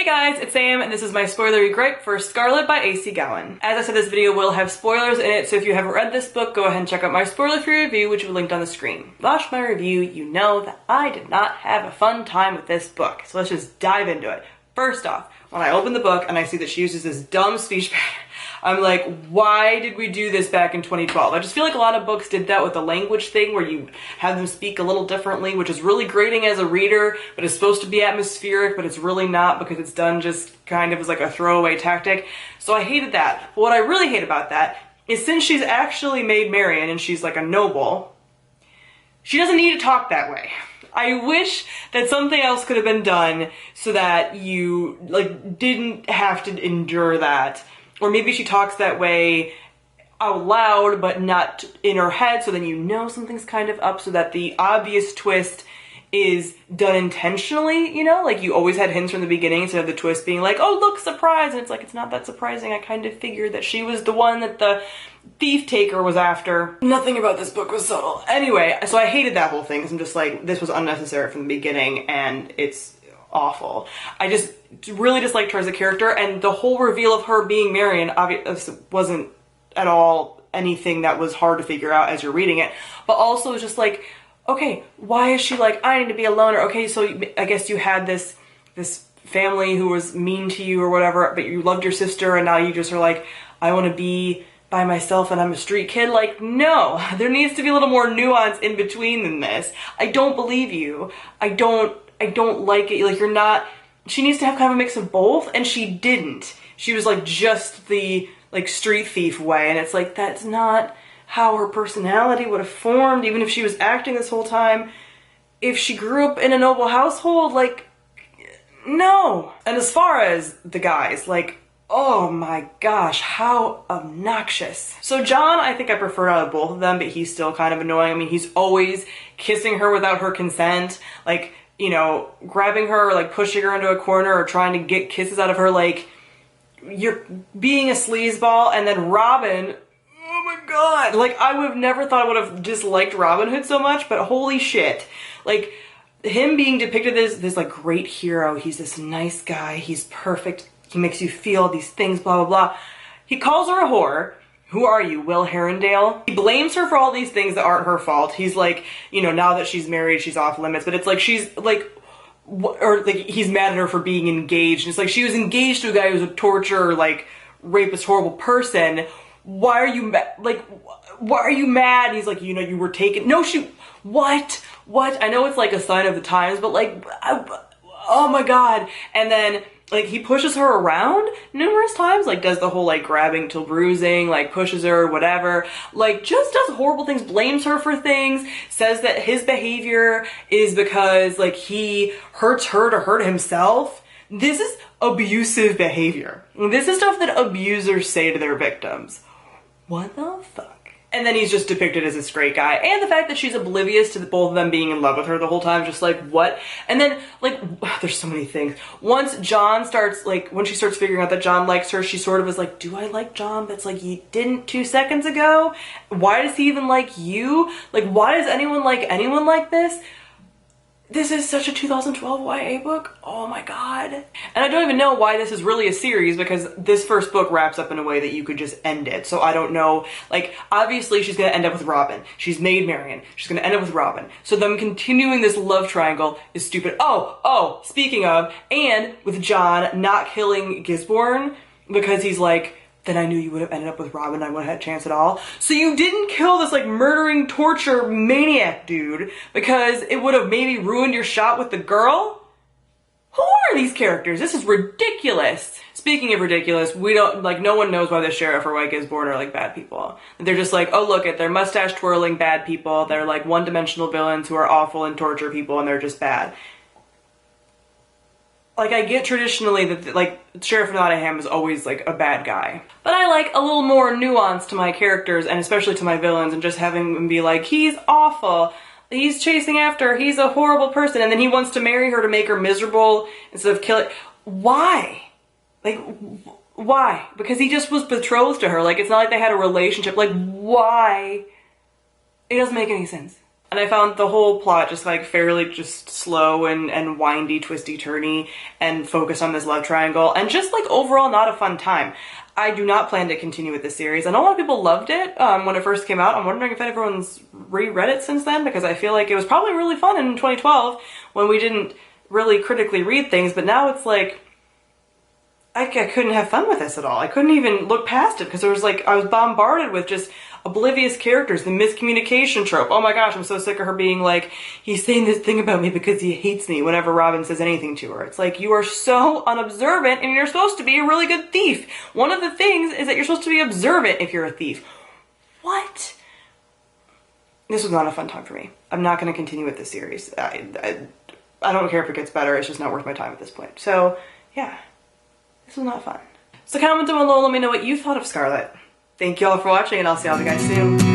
guys, it's Sam, and this is my spoilery gripe for Scarlet by A.C. Gaughen. As I said, this video will have spoilers in it, so if you haven't read this book, go ahead and check out my spoiler-free review, which will be linked on the screen. Watch my review, you know that I did not have a fun time with this book, so let's just dive into it. First off, when I open the book and I see that she uses this dumb speech pattern, I'm like, why did we do this back in 2012? I just feel like a lot of books did that with the language thing where you have them speak a little differently, which is really grating as a reader, but it's supposed to be atmospheric, but it's really not because it's done just kind of as like a throwaway tactic. So I hated that. But what I really hate about that is since she's actually Maid Marian and she's like a noble, she doesn't need to talk that way. I wish that something else could have been done so that you like didn't have to endure that. Or maybe she talks that way out loud, but not in her head, so then you know something's kind of up, so that the obvious twist is done intentionally, you know? Like, you always had hints from the beginning instead of the twist being like, oh, look, surprise! And it's like, it's not that surprising. I kind of figured that she was the one that the thief taker was after. Nothing about this book was subtle. Anyway, so I hated that whole thing, because I'm just like, this was unnecessary from the beginning, and it's awful. I just really disliked her as a character, and the whole reveal of her being Marian obviously wasn't at all anything that was hard to figure out as you're reading it, but also it's just like, okay, why is she like, I need to be alone? Or okay, so I guess you had this family who was mean to you or whatever, but you loved your sister, and now you just are like, I want to be by myself and I'm a street kid. Like, no, there needs to be a little more nuance in between than this. I don't believe you. I don't like it. Like, you're not, she needs to have kind of a mix of both, and she didn't. She was like just the like street thief way, and it's like, that's not how her personality would have formed, even if she was acting this whole time. If she grew up in a noble household, like, no. And as far as the guys, like, oh my gosh, how obnoxious. So John, I think I prefer out of both of them, but he's still kind of annoying. I mean, he's always kissing her without her consent, like, you know, grabbing her, or like pushing her into a corner, or trying to get kisses out of her. Like, you're being a sleazeball. And then Robin, oh my god, like, I would have never thought I would have disliked Robin Hood so much, but holy shit. Like, him being depicted as this like great hero, he's this nice guy, he's perfect, he makes you feel these things, blah blah blah. He calls her a whore. Who are you, Will Herondale? He blames her for all these things that aren't her fault. He's like, you know, now that she's married, she's off limits. But it's like, she's like, or like, he's mad at her for being engaged. And it's like, she was engaged to a guy who's a torturer, like, rapist, horrible person. Why are you like, why are you mad? And he's like, you know, you were taken. No, what? I know it's like a sign of the times, but like, oh my god. And then, like, he pushes her around numerous times, like, does the whole, like, grabbing till bruising, like, pushes her, whatever, like, just does horrible things, blames her for things, says that his behavior is because, like, he hurts her to hurt himself. This is abusive behavior. This is stuff that abusers say to their victims. What the fuck? And then he's just depicted as this great guy. And the fact that she's oblivious to both of them being in love with her the whole time, just like, what? And then, like, there's so many things. Once John starts, like, when she starts figuring out that John likes her, she sort of is like, do I like John? That's like, you didn't 2 seconds ago? Why does he even like you? Like, why does anyone like this? This is such a 2012 YA book. Oh my god. And I don't even know why this is really a series, because this first book wraps up in a way that you could just end it. So I don't know, like, obviously she's gonna end up with Robin. She's Maid Marian. She's gonna end up with Robin. So them continuing this love triangle is stupid. Oh, speaking of, and with John not killing Gisborne, because he's like, then I knew you would have ended up with Robin, I wouldn't have had a chance at all. So you didn't kill this, like, murdering, torture maniac dude because it would have maybe ruined your shot with the girl? Who are these characters? This is ridiculous. Speaking of ridiculous, we don't, like, no one knows why the sheriff or White Gisborne are, like, bad people. They're just like, oh, look, they're mustache-twirling bad people. They're, like, one-dimensional villains who are awful and torture people, and they're just bad. Like, I get traditionally that, like, Sheriff Nottingham is always, like, a bad guy. But I like a little more nuance to my characters, and especially to my villains, and just having them be like, he's awful, he's chasing after her, he's a horrible person, and then he wants to marry her to make her miserable instead of killing. Why? Like, why? Because he just was betrothed to her. Like, it's not like they had a relationship. Like, why? It doesn't make any sense. And I found the whole plot just like fairly just slow and windy, twisty, turny, and focused on this love triangle, and just like overall not a fun time. I do not plan to continue with this series. I know a lot of people loved it when it first came out. I'm wondering if everyone's reread it since then, because I feel like it was probably really fun in 2012 when we didn't really critically read things, but now it's like, I couldn't have fun with this at all. I couldn't even look past it because there was like, I was bombarded with just oblivious characters, the miscommunication trope. Oh my gosh, I'm so sick of her being like, he's saying this thing about me because he hates me whenever Robin says anything to her. It's like, you are so unobservant and you're supposed to be a really good thief. One of the things is that you're supposed to be observant if you're a thief. What? This was not a fun time for me. I'm not going to continue with this series. I don't care if it gets better. It's just not worth my time at this point. So yeah. This was not fun. So comment down below and let me know what you thought of Scarlet. Thank you all for watching, and I'll see all you guys soon.